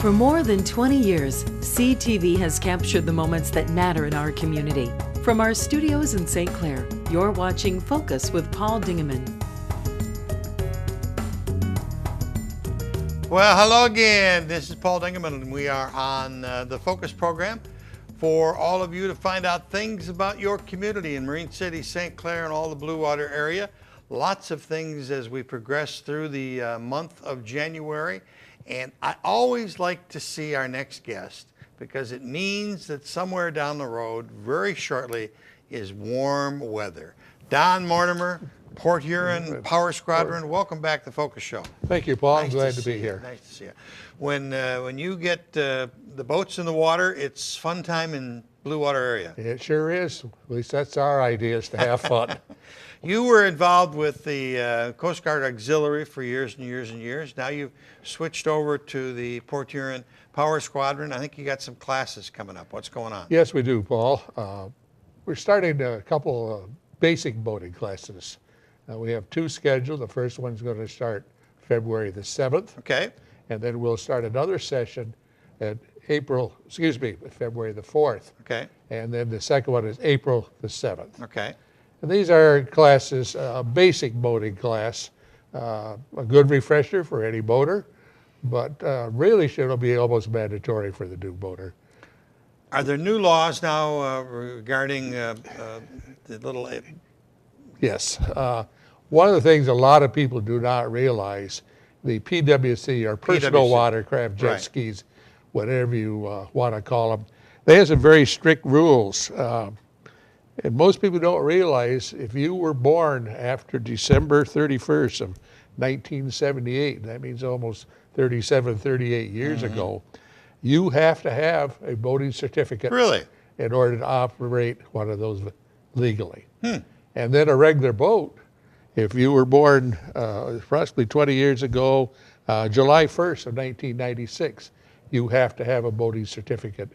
For more than 20 years, CTV has captured the moments that matter in our community. From our studios in St. Clair, you're watching Focus with Paul Dingeman. Well, hello again. This is Paul Dingeman, and we are on the Focus program for all of you to find out things about your community in Marine City, St. Clair, and all the Blue Water area. Lots of things as we progress through the month of January. And I always like to see our next guest because it means that somewhere down the road, very shortly, is warm weather. Don Mortimer, Port Huron Power Squadron, welcome back to the Focus Show. Thank you, Paul. Nice I'm glad to be here. Nice to see you. When you get the boats in the water, it's fun time in Blue Water area. It sure is. At least that's our idea, is to have fun. You were involved with the Coast Guard Auxiliary for years and years and years. Now you've switched over to the Port Huron Power Squadron. I think you got some classes coming up. What's going on? Yes, we do, Paul. We're starting a couple of basic boating classes. We have two scheduled. The first one's going to start February the 7th. Okay. And then we'll start another session at February the 4th. Okay. And then the second one is April the 7th. Okay. And these are classes, basic boating class, a good refresher for any boater, but really should be almost mandatory for the new boater. Are there new laws now regarding the little... Yes. One of the things a lot of people do not realize, the PWC, or personal watercraft jet skis, whatever you want to call them, they have some very strict rules. And most people don't realize if you were born after December 31st of 1978, that means almost 37, 38 years ago, you have to have a boating certificate in order to operate one of those legally. And then a regular boat, if you were born approximately 20 years ago, July 1st of 1996, you have to have a boating certificate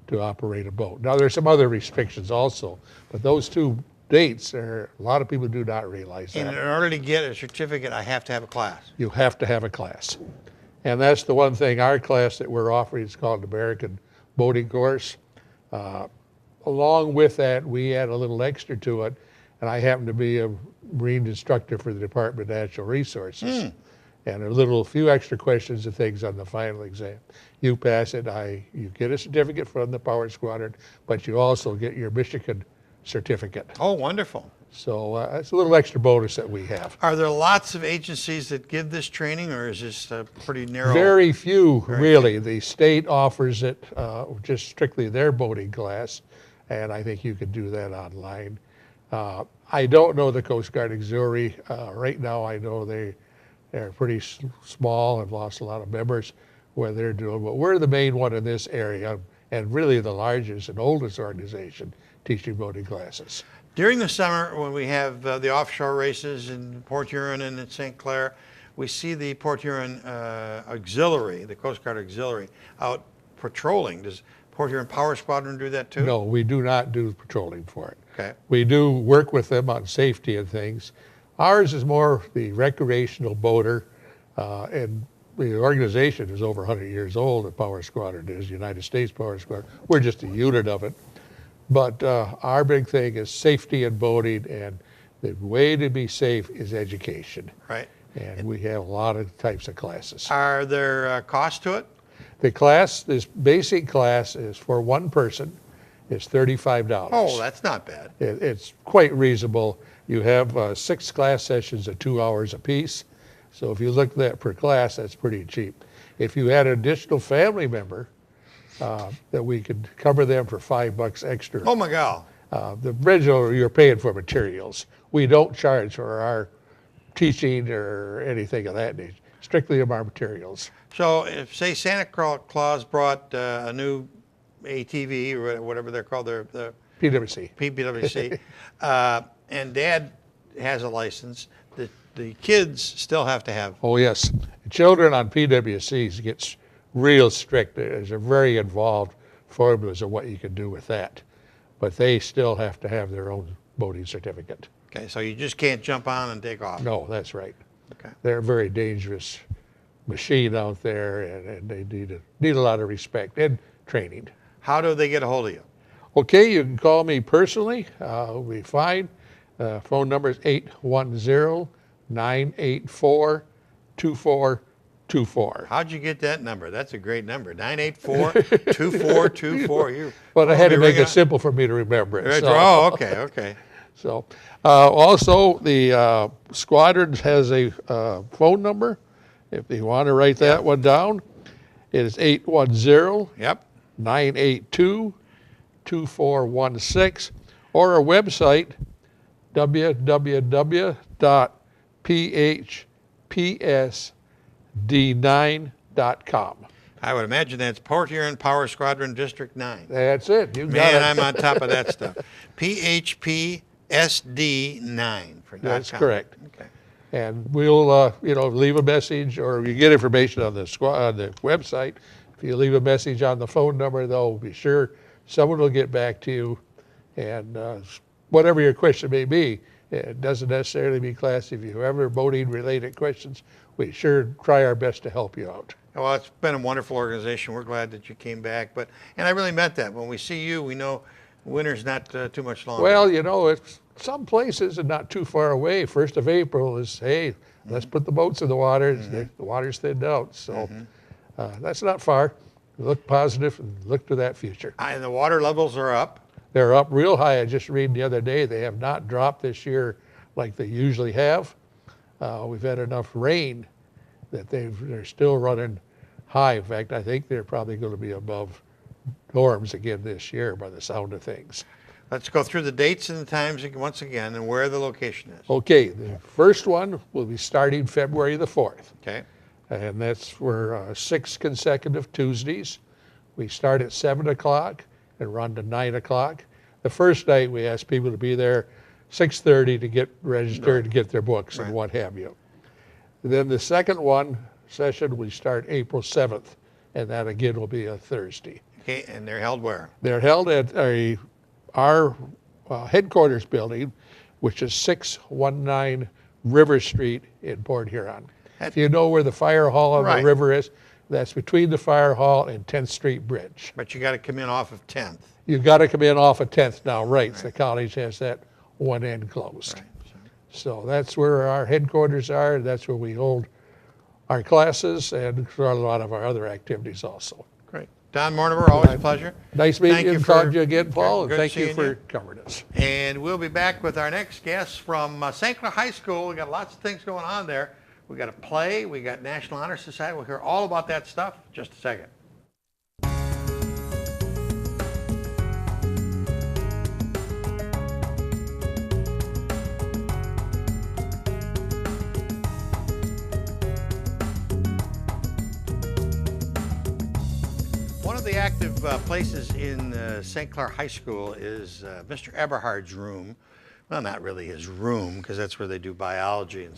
to operate a boat. Now there's some other restrictions also, but those two dates, a lot of people do not realize that. And in order to get a certificate, I have to have a class. You have to have a class. And that's the one thing, our class that we're offering is called the American Boating Course. Along with that, we add a little extra to it, and I happen to be a Marine instructor for the Department of Natural Resources. And a few extra questions and things on the final exam. You pass it, you get a certificate from the Power Squadron, but you also get your Michigan certificate. Oh, wonderful. So it's a little extra bonus that we have. Are there lots of agencies that give this training, or is this pretty narrow? Very few, really. The state offers it, just strictly their boating class, and I think you could do that online. I don't know the Coast Guard Auxiliary. Right now I know they're pretty small and lost a lot of members where they're doing, but we're the main one in this area and really the largest and oldest organization teaching boating classes. During the summer, when we have the offshore races in Port Huron and in St. Clair, we see the Port Huron Auxiliary, the Coast Guard Auxiliary, out patrolling. Does Port Huron Power Squadron do that too? No, we do not do patrolling for it. Okay. We do work with them on safety and things. Ours is more the recreational boater, and the organization is over 100 years old. The Power Squadron is United States Power Squadron. We're just a unit of it. But our big thing is safety in boating, and the way to be safe is education. Right. And we have a lot of types of classes. Are there costs to it? The class, this basic class is for one person. It's $35. Oh, that's not bad. It's quite reasonable. You have 6 class sessions of 2 hours apiece. So if you look at that per class, that's pretty cheap. If you add an additional family member, that we could cover them for $5 extra. Oh my God. The original, you're paying for materials. We don't charge for our teaching or anything of that nature, strictly of our materials. So if, say, Santa Claus brought a new ATV or whatever they're called, the PWC, and Dad has a license, the kids still have to have. Oh yes, children on PWCs gets real strict. There's a very involved formulas of what you can do with that, but they still have to have their own boating certificate. Okay, so you just can't jump on and take off. No, that's right. Okay. They're very dangerous machine out there, and they need a lot of respect and training. How do they get a hold of you? Okay, you can call me personally. We'll be fine. Phone number is 810-984-2424. How'd you get that number? That's a great number. 984-2424. But I had to make it simple for me to remember it. So. Oh, okay. So, also the Squadron has a phone number. If you want to write that one down, it is 810-982-2416, or our website, www.phpsd9.com. I would imagine that's Port Huron Power Squadron District 9. That's it. You got Man, it. I'm on top of that stuff. PHPSD9 for That's .com. correct. Okay. And we'll, leave a message, or you get information on the website. If you leave a message on the phone number, though, be sure someone will get back to you. And whatever your question may be, it doesn't necessarily be class. If you have other boating-related questions, we sure try our best to help you out. Well, it's been a wonderful organization. We're glad that you came back. And I really meant that. When we see you, we know winter's not too much longer. Well, it's some places and not too far away. 1st of April is, hey, let's put the boats in the water. The water's thinned out. So that's not far. Look positive and look to that future. And the water levels are up. They're up real high. I just read the other day they have not dropped this year like they usually have. We've had enough rain that they're still running high. In fact, I think they're probably going to be above norms again this year by the sound of things. Let's go through the dates and the times once again and where the location is. Okay, the first one will be starting February the 4th. Okay. And that's for 6 consecutive Tuesdays. We start at 7 o'clock and run to 9 o'clock. The first night we ask people to be there 6:30 to get registered, to get their books and what have you. Then the second session we start April 7th, and that again will be a Thursday. Okay, and they're held where? They're held at our headquarters building, which is 619 River Street in Port Huron. If you know where the fire hall on the river is, that's between the fire hall and 10th Street Bridge. But you got to come in off of 10th. You got to come in off of 10th now, right? The college has that one end closed. Right. So that's where our headquarters are. That's where we hold our classes and a lot of our other activities also. Great. Don Mortimer, always a pleasure. Nice meeting you and talking to you again, Paul, and good thank you seeing for you. covering us. And we'll be back with our next guest from St. Clair High School. We got lots of things going on there. We got a play. We got National Honor Society. We'll hear all about that stuff in just a second. One of the active places in St. Clair High School is Mr. Eberhard's room. Well, not really his room, because that's where they do biology and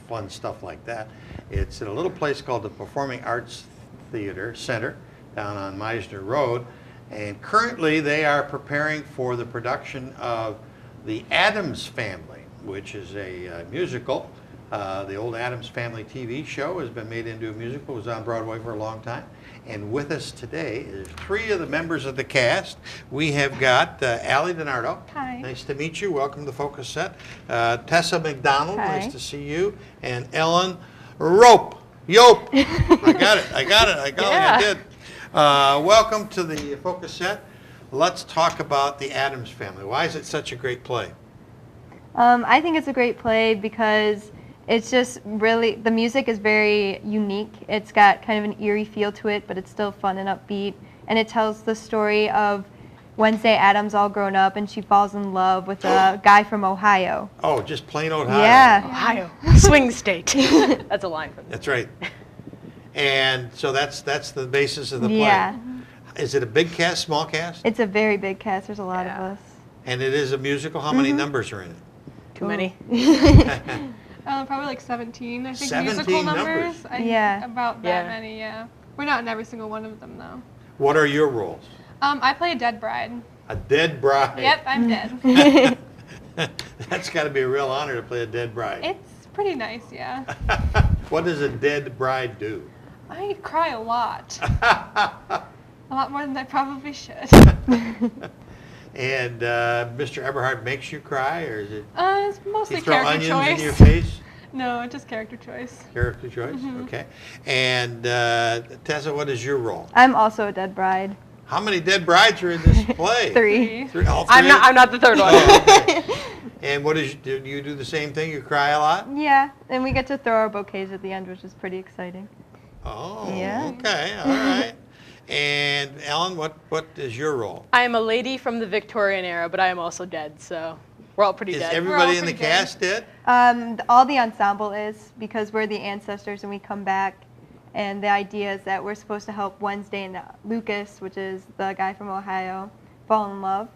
fun stuff like that. It's at a little place called the Performing Arts Theater Center down on Meisner Road. And currently they are preparing for the production of The Addams Family, which is a musical. The old Addams Family TV show has been made into a musical. It was on Broadway for a long time. And with us today is 3 of the members of the cast. We have got Allie DiNardo. Hi. Nice to meet you. Welcome to Focus Set. Tessa McDonald. Hi. Nice to see you. And Ellen Rope. Yope. I got it. I did. Welcome to the Focus Set. Let's talk about the Addams Family. Why is it such a great play? I think it's a great play because it's just really, the music is very unique. It's got kind of an eerie feel to it, but it's still fun and upbeat. And it tells the story of Wednesday Addams all grown up, and she falls in love with a guy from Ohio. Oh, just plain Ohio. Yeah. Ohio, swing state. That's a line from That's right. And so that's the basis of the play. Yeah. Is it a big cast, small cast? It's a very big cast. There's a lot of us. And it is a musical. How many numbers are in it? Too many. Probably like 17, I think, 17 musical numbers. Yeah. About that Yeah. many, yeah. We're not in every single one of them, though. What are your roles? I play a dead bride. A dead bride. Yep, I'm dead. That's got to be a real honor to play a dead bride. It's pretty nice, yeah. What does a dead bride do? I cry a lot. A lot more than I probably should. And Mr. Eberhard makes you cry, or is it? It's mostly You throw character onions choice. in your face? No, just character choice. Character choice, okay. And Tessa, what is your role? I'm also a dead bride. How many dead brides are in this play? 3. All I'm three? not the third one. Oh, okay. And what is? Do you do the same thing? You cry a lot? Yeah, and we get to throw our bouquets at the end, which is pretty exciting. Oh, Yeah. okay, all right. And Ellen, what is your role? I am a lady from the Victorian era, but I am also dead, so we're all pretty Is dead. everybody in the pretty dead. cast dead? All the ensemble is, because we're the ancestors and we come back. And the idea is that we're supposed to help Wednesday and Lucas, which is the guy from Ohio, fall in love.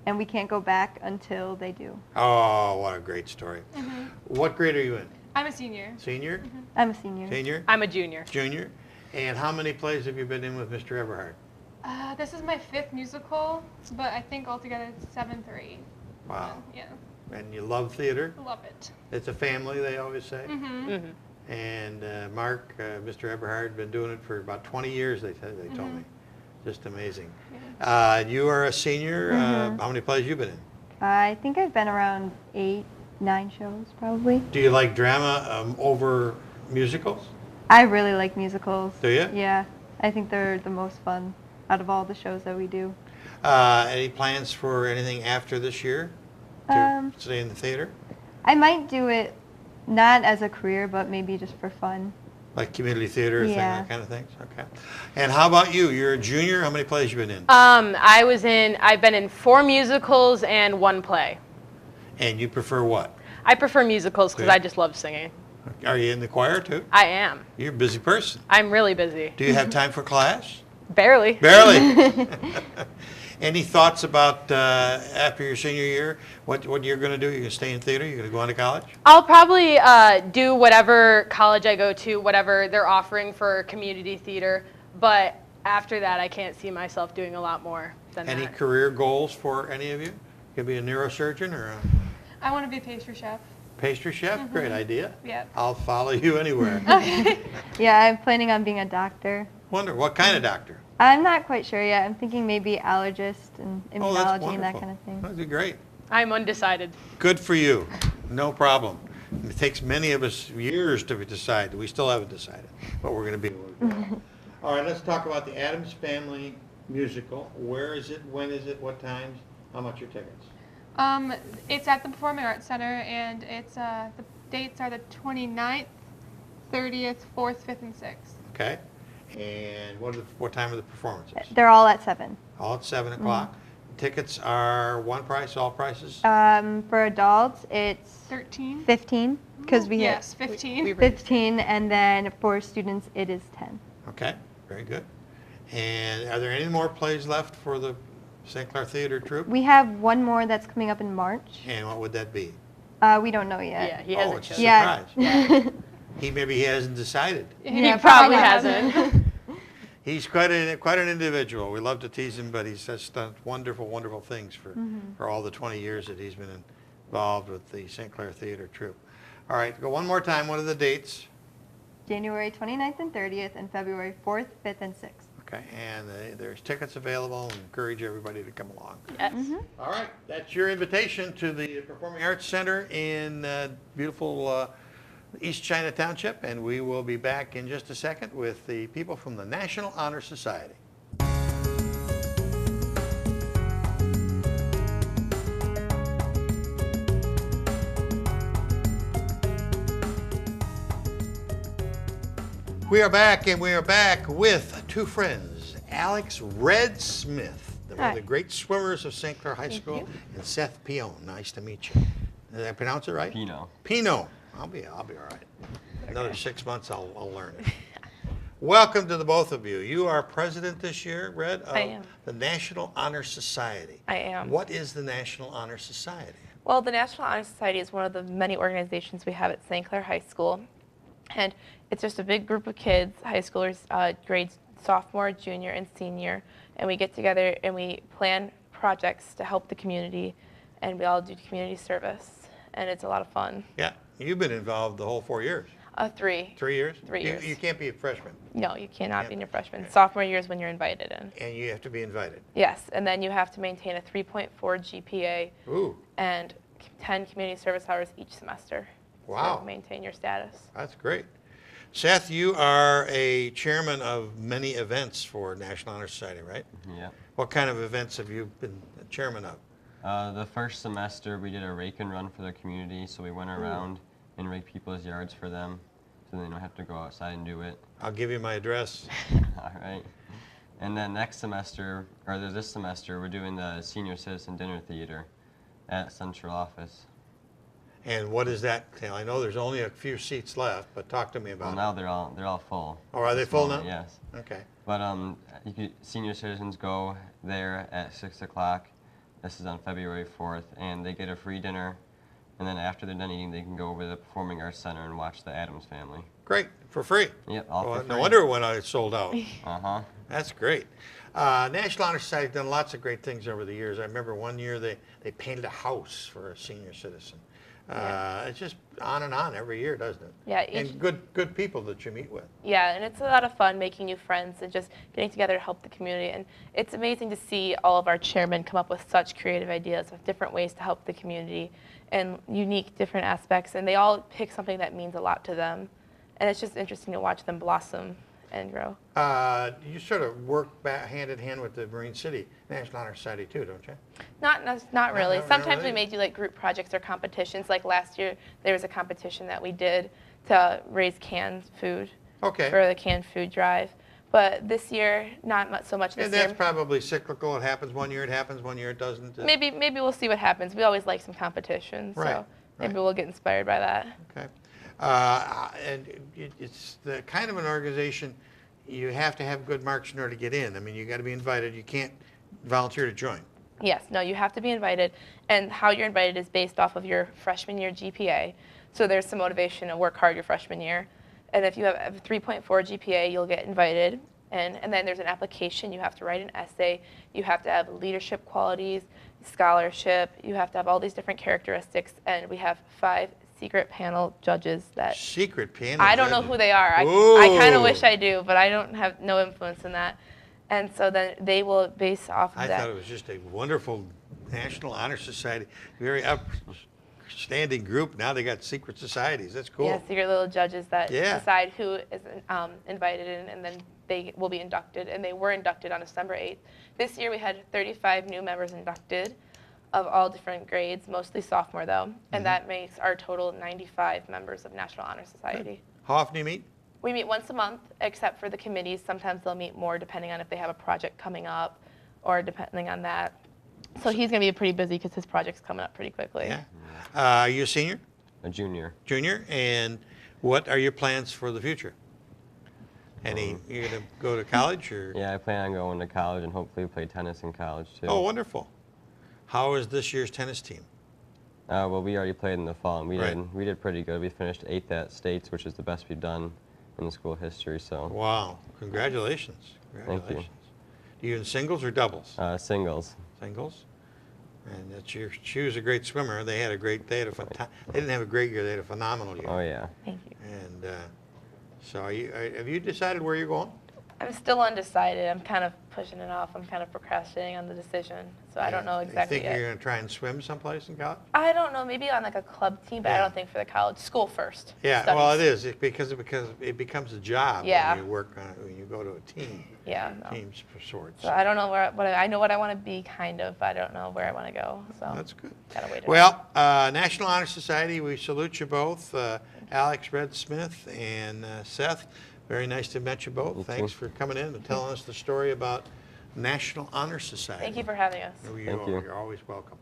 And we can't go back until they do. Oh, what a great story. What grade are you in? I'm a senior. Senior? I'm a senior. Senior? I'm a junior. Junior? And how many plays have you been in with Mr. Eberhard? This is my 5th musical, but I think altogether it's 7th or 8th. Wow. Yeah, And you love theater? love it. It's a family, they always say. Mm-hmm. And Mark, Mr. Eberhard, been doing it for about 20 years, they told me. Just amazing. You are a senior. How many plays you been in? I think I've been around 8, 9 shows, probably. Do you like drama over musicals? I really like musicals. Do you? Yeah, I think they're the most fun out of all the shows that we do. Any plans for anything after this year to stay in the theater? I might do it not as a career, but maybe just for fun. Like community theater, Yeah. that kind of things? Okay. And how about you? You're a junior. How many plays you been in? I've been in 4 musicals and 1 play. And you prefer what? I prefer musicals because Good. I just love singing. Are you in the choir too? I am. You're a busy person. I'm really busy. Do you have time for class? Barely. Barely. Any thoughts about after your senior year, what you're going to do? You're going to stay in theater? You're going to go on to college? I'll probably do whatever college I go to, whatever they're offering for community theater. But after that, I can't see myself doing a lot more than Any that. career goals for any of you? Could be a neurosurgeon or a I want to be a pastry chef. pastry chef? Great idea. Yeah. I'll follow you anywhere. Yeah, I'm planning on being a doctor. Wonder, what kind of doctor? I'm not quite sure yet. I'm thinking maybe allergist and Oh, that's immunology and that wonderful. kind of thing. That'd be great. I'm undecided. Good for you. No problem. It takes many of us years to decide. We still haven't decided what we're going to be. All right, let's talk about the Addams Family musical. Where is it? When is it? What times? How much are tickets? It's at the Performing Arts Center, and it's the dates are the 29th, 30th, 4th, 5th, and 6th. Okay. And what time are the performances? They're all at 7. All at 7 o'clock. Tickets are one price, all prices? For adults, it's 13? 15 because we Yes, have 15. 15, and then for students it is 10. Okay, very good. And are there any more plays left for the St. Clair Theater Troupe? We have one more that's coming up in March. And what would that be? We don't know yet. Yeah, he Oh, hasn't it's a chosen. Yeah. surprise. Maybe he hasn't decided. He probably hasn't. He's quite an individual. We love to tease him, but he's just done wonderful, wonderful things for all the 20 years that he's been involved with the St. Clair Theater Troupe. All right, go one more time. What are the dates? January 29th and 30th, and February 4th, 5th, and 6th. Okay, and there's tickets available, and encourage everybody to come along. Yes. All right, that's your invitation to the Performing Arts Center in beautiful East China Township, and we will be back in just a second with the people from the National Honor Society. We are back, and we are back with 2 friends, Alex Red Smith, one of the great swimmers of St. Clair High School, and Seth Pion. Nice to meet you. Did I pronounce it right? Pino. Pino. I'll be all right. Another 6 months, I'll learn it. Welcome to the both of you. You are president this year, Red, of I am. the National Honor Society. I am. What is the National Honor Society? Well, the National Honor Society is one of the many organizations we have at St. Clair High School. And it's just a big group of kids, high schoolers, grades sophomore, junior, and senior. And we get together and we plan projects to help the community. And we all do community service. And it's a lot of fun. Yeah, you've been involved the whole 4 years. 3. 3 years? 3 years. You can't be a freshman. No, you cannot be in your freshman. Sophomore year is when you're invited in. And you have to be invited. Yes, and then you have to maintain a 3.4 GPA Ooh, and 10 community service hours each semester. Wow. To maintain your status. that's great. Seth, you are a chairman of many events for National Honor Society, right? Yeah. What kind of events have you been chairman of? The first semester we did a rake and run for the community, so we went around and raked people's yards for them, so they don't have to go outside and do it. I'll give you my address. All right. And then next semester, or this semester, we're doing the Senior Citizen Dinner Theater at Central Office. And what is that? I know there's only a few seats left, but talk to me Well, about now they're all full. Oh, are they This full moment, now? Yes. it. Okay. But senior citizens go there at 6 o'clock. This is on February 4th, and they get a free dinner. And then after they're done eating, they can go over to the Performing Arts Center and watch the Addams Family. Great, for free. Yep, all for free. No wonder when I sold out. Uh-huh. That's great. National Honor Society has done lots of great things over the years. I remember one year they painted a house for a senior citizen. It's just on and on every year, doesn't it? Yeah, And good people that you meet with. Yeah, and it's a lot of fun making new friends and just getting together to help the community. And it's amazing to see all of our chairmen come up with such creative ideas of different ways to help the community and unique different aspects. And they all pick something that means a lot to them. And it's just interesting to watch them blossom and grow. You sort of work hand in hand with the Marine City National Honor Society too, don't you? Not really. not Sometimes really? we may do like group projects or competitions. Like last year, there was a competition that we did to raise canned food Okay. for the canned food drive. But this year, not so much this And year. that's probably cyclical. It happens one year, it happens one year, it doesn't. Maybe we'll see what happens. We always like some competition, Right, so maybe right. we'll get inspired by that. Okay. And it's the kind of an organization you have to have good marks in order to get in. I mean, you got to be invited. You can't volunteer to join. Yes, no, you have to be invited, and how you're invited is based off of your freshman year GPA. So there's some motivation to work hard your freshman year, and if you have a 3.4 GPA, you'll get invited. And then there's an application. You have to write an essay. You have to have leadership qualities, scholarship. You have to have all these different characteristics, and we have 5 secret panel judges that Secret panel. I don't know judges. who they are. I kind of wish I do, but I don't have no influence in that. And so then they will base off of I that. thought it was just a wonderful National Honor Society, very upstanding group. Now they got secret societies. That's cool. Yeah, secret little judges that Yeah. decide who is invited in, and then they will be inducted. And they were inducted on December 8th. This year we had 35 new members inducted of all different grades, mostly sophomore though. And that makes our total 95 members of National Honor Society. How often do you meet? We meet once a month, except for the committees. Sometimes they'll meet more depending on if they have a project coming up or depending on that. So he's going to be pretty busy because his project's coming up pretty quickly. Yeah. Are you a senior? A junior. Junior? And what are your plans for the future? You're going to go to college or? Yeah, I plan on going to college and hopefully play tennis in college too. Oh, wonderful. How is this year's tennis team? Well, we already played in the fall, and Right. we did pretty good. We finished 8th at States, which is the best we've done in the school history. So Wow. Congratulations. Thank you. Do you in singles or doubles? singles. Singles. And she was a great swimmer. They didn't have a great year. They had a phenomenal year. Oh yeah. Thank you. And so have you decided where you're going? I'm still undecided. I'm kind of pushing it off. I'm kind of procrastinating on the decision. So I don't know exactly You think yet. you're going to try and swim someplace in college? I don't know. Maybe on like a club team, but I Yeah. don't think for the college. School first. Yeah, Studies. well, it is because it becomes a job Yeah. when you work on it, when you go to a team. Yeah, no. Teams for sorts. So I don't know I know what I want to be, kind of, but I don't know where I want to go. So That's good. gotta wait it out. Well, National Honor Society, we salute you both, Alex Red Smith and Seth. Very nice to meet you both. You Thanks too. for coming in and telling us the story about National Honor Society. Thank you for having us. Thank you. You're always welcome.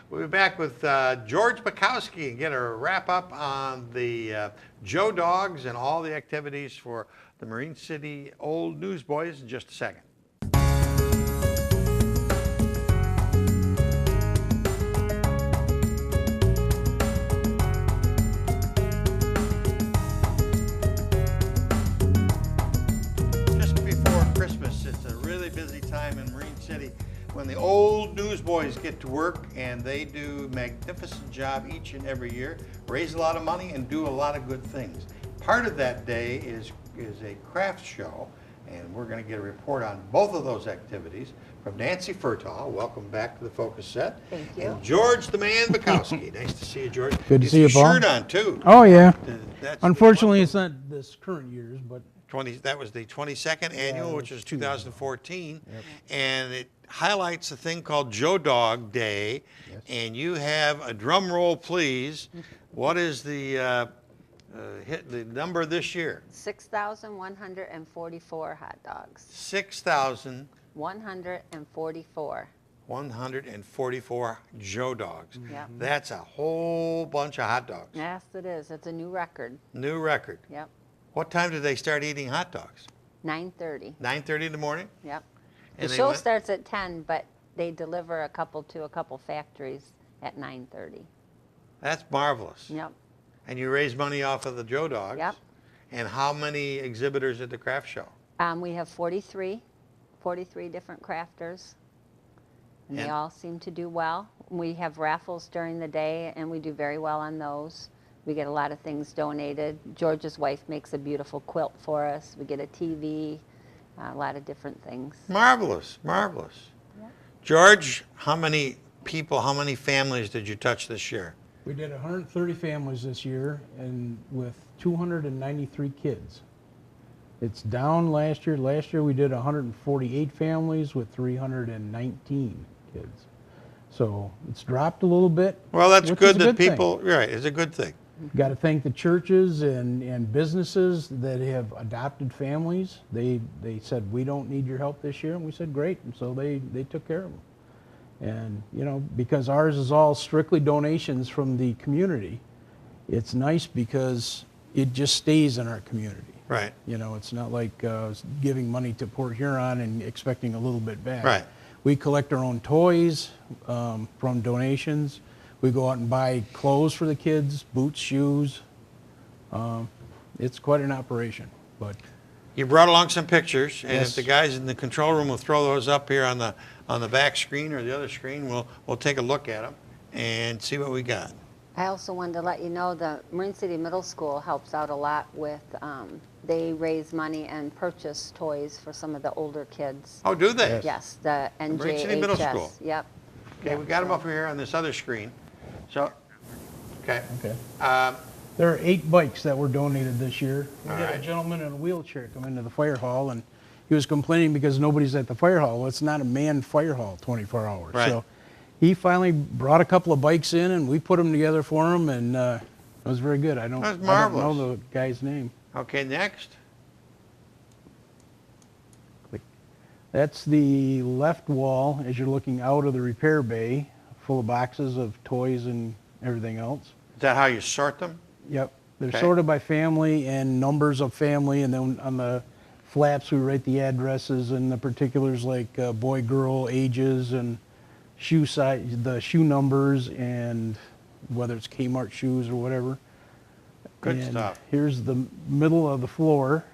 We'll be back with George Bukowski and get a wrap up on the Joe Dogs and all the activities for the Marine City Old Newsboys in just a second. Just before Christmas, it's a really busy time in Marine City when the old newsboys get to work, and they do a magnificent job each and every year, raise a lot of money and do a lot of good things. part of that day is a craft show, and we're going to get a report on both of those activities from Nancy Furtaw. Welcome back to the Focus Set. Thank you. And George the Man Bukowski. Nice to see you, George. Good to see you, Paul. Shirt on too. Oh yeah. That's Unfortunately, it's not this current year's, but 20. That was the 22nd annual, it which was was 2 years ago. 2014, and it highlights a thing called Joe Dog Day. Yes. And you have a drum roll, please. What is the number this year? 6,144 hot dogs. 6,144 144. Joe Dogs. Yep. That's a whole bunch of hot dogs. Yes, it is. It's a new record. New record. Yep. What time did they start eating hot dogs? 9:30. 9:30 in the morning? Yep. And The they show went- starts at 10, but they deliver a couple to a couple factories at 9:30. That's marvelous. Yep. And you raise money off of the Joe Dogs? Yep. And how many exhibitors at the craft show? We have 43 different crafters, and they And- all seem to do well. We have raffles during the day, and we do very well on those. We get a lot of things donated. George's wife makes a beautiful quilt for us. We get a TV, a lot of different things. Marvelous, marvelous. George, how many people, how many families did you touch this year? we did 130 families this year, and with 293 kids. It's down last year. Last year we did 148 families with 319 kids. So it's dropped a little bit. Well, that's which good is a that thing. people, right, it's a good thing. Got to thank the churches and businesses that have adopted families. They said, we don't need your help this year. And we said, great. And so they took care of them. And, you know, because ours is all strictly donations from the community, it's nice because it just stays in our community. Right, You know, it's not like giving money to Port Huron and expecting a little bit back. right. We collect our own toys from donations. We go out and buy clothes for the kids, boots, shoes. It's quite an operation, but You brought along some pictures, and if Yes. the guys in the control room will throw those up here on the back screen or the other screen, we'll take a look at them and see what we got. I also wanted to let you know the Marine City Middle School helps out a lot with, they raise money and purchase toys for some of the older kids. Oh, do they? Yes. Yes, the NJHS. Marine City Middle School. Yep. Okay, we got them up here on this other screen. So, okay. okay. Um, There are 8 bikes that were donated this year. We All had right. a gentleman in a wheelchair come into the fire hall, and he was complaining because nobody's at the fire hall. Well, it's not a manned fire hall 24 hours. Right. So he finally brought a couple of bikes in, and we put them together for him, and it was very good. I don't That's know marvelous. the guy's name. okay, next. That's the left wall as you're looking out of the repair bay, full of boxes of toys and everything else. Is that how you sort them? Yep. They're Okay. sorted by family and numbers of family, and then on the flaps we write the addresses and the particulars like boy, girl, ages, and shoe size, the shoe numbers, and whether it's Kmart shoes or whatever. Good And stuff. Here's the middle of the floor.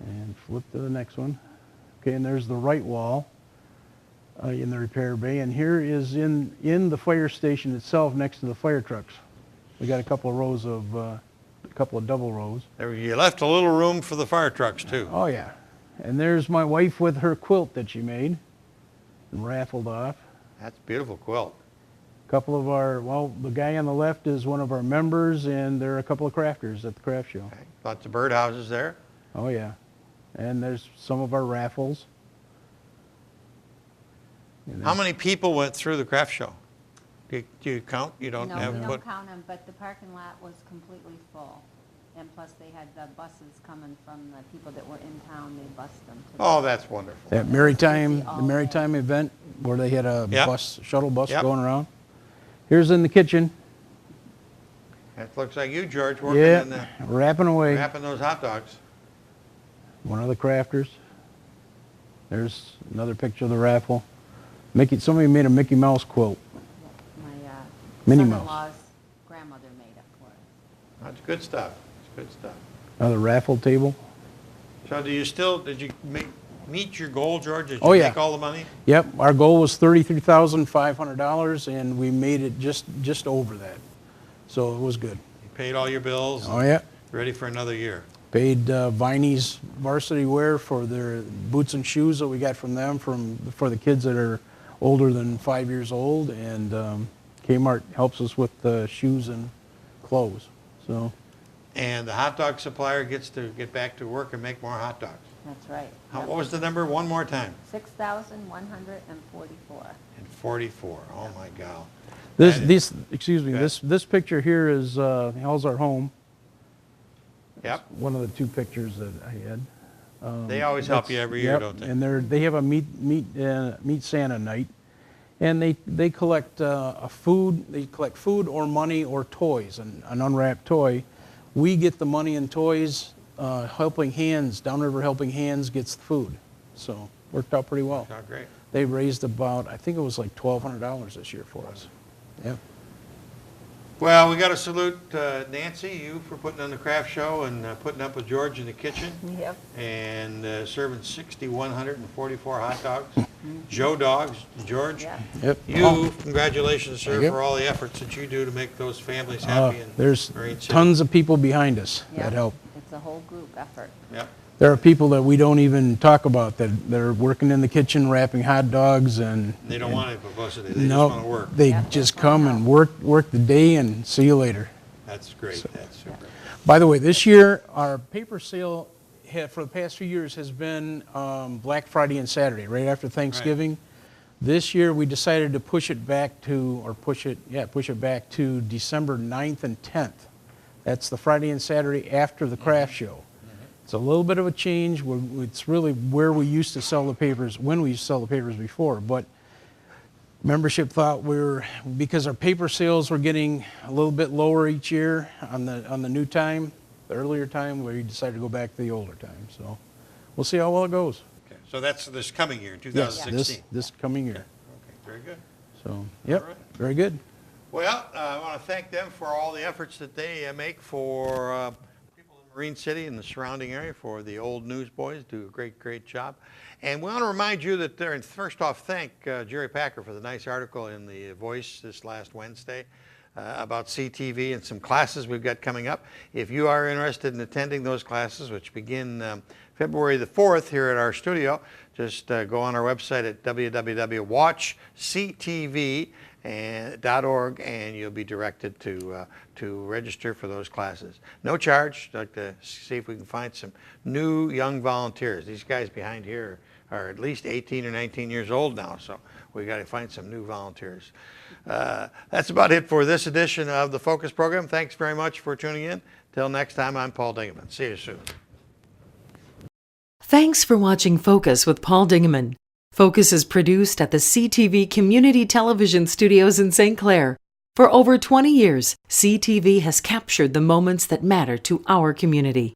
And flip to the next one. Okay, and there's the right wall in the repair bay. And here is in the fire station itself next to the fire trucks. We got a couple of rows of, a couple of double rows. You left a little room for the fire trucks, too. Oh, yeah. And there's my wife with her quilt that she made and raffled off. That's a beautiful quilt. A couple of the guy on the left is one of our members, and there are a couple of crafters at the craft show. Okay. Lots of birdhouses there. Oh, yeah. And there's some of our raffles. And How many people went through the craft show? Do you count? You don't No, have we put- don't count them, but the parking lot was completely full. And plus they had the buses coming from the people that were in town, they bused them to the. Oh, that's wonderful. That the maritime event where they had a Yep. shuttle bus Yep. going around. Here's in the kitchen. That looks like you, George, working Yeah, in the, wrapping away. wrapping those hot dogs. One of the crafters. There's another picture of the raffle. Somebody made a Mickey Mouse quilt. My Minnie Mouse. son-in-law's grandmother made it for us. That's good stuff. That's good stuff. Another raffle table. So did you meet your goal, George? Did Oh, you yeah. make all the money? Yep, our goal was $33,500, and we made it just over that. So it was good. You paid all your bills? Oh, yeah. Ready for another year. Paid Viney's varsity wear for their boots and shoes that we got from them for the kids that are older than 5 years old, and Kmart helps us with the shoes and clothes. So. And the hot dog supplier gets to get back to work and make more hot dogs. That's right. What was the number? One more time. 6,144. And 44. Oh my God. This picture here is Hell's Our Home. Yep. One of the two pictures that I had. They always help you every year, don't they? And they have a meet Santa night, and they collect food. They collect food or money or toys, an unwrapped toy. We get the money and toys. Helping Hands, Downriver Helping Hands gets the food, so worked out pretty well. Oh, great. They raised about, I think it was like $1,200 this year for us. Yeah. Well, we got to salute Nancy, you for putting on the craft show and putting up with George in the kitchen. Yep. And serving 6,144 hot dogs. Joe Dogs, George. Yeah. Yep. Congratulations, sir, Thank you. for all the efforts that you do to make those families happy. There's Marine City. tons of people behind us Yep. that help. It's a whole group effort. Yep. There are people that we don't even talk about that are working in the kitchen wrapping hot dogs, and They don't want any publicity. They no, just want to work. they Yep, just that's what come and work the day and see you later. That's great. That's super. By the way, this year our paper sale for the past few years has been Black Friday and Saturday, right after Thanksgiving. This year we decided to push it back to December 9th and 10th. That's the Friday and Saturday after the craft show. It's a little bit of a change. It's really where we used to sell the papers, when we used to sell the papers before. But membership thought because our paper sales were getting a little bit lower each year on the new time, the earlier time, we decided to go back to the older time. So we'll see how well it goes. Okay. So that's this coming year, Yes, 2016. this coming year. Okay, very good. So, yep, All right. very good. Well, I want to thank them for all the efforts that they make for people in Marine City and the surrounding area, for the old Newsboys. Do a great job. And we want to remind you that first off, thank Jerry Packer for the nice article in the Voice this last Wednesday about CTV and some classes we've got coming up. If you are interested in attending those classes, which begin February the 4th here at our studio, just go on our website at www.watchctv.org and you'll be directed to register for those classes. No charge. I'd like to see if we can find some new young volunteers. These guys behind here are at least 18 or 19 years old now, so we got to find some new volunteers. That's about it for this edition of the Focus program. Thanks very much for tuning in. Till next time, I'm Paul Dingeman. See you soon. Thanks for watching Focus with Paul Dingeman. Focus is produced at the CTV Community Television Studios in St. Clair. For over 20 years, CTV has captured the moments that matter to our community.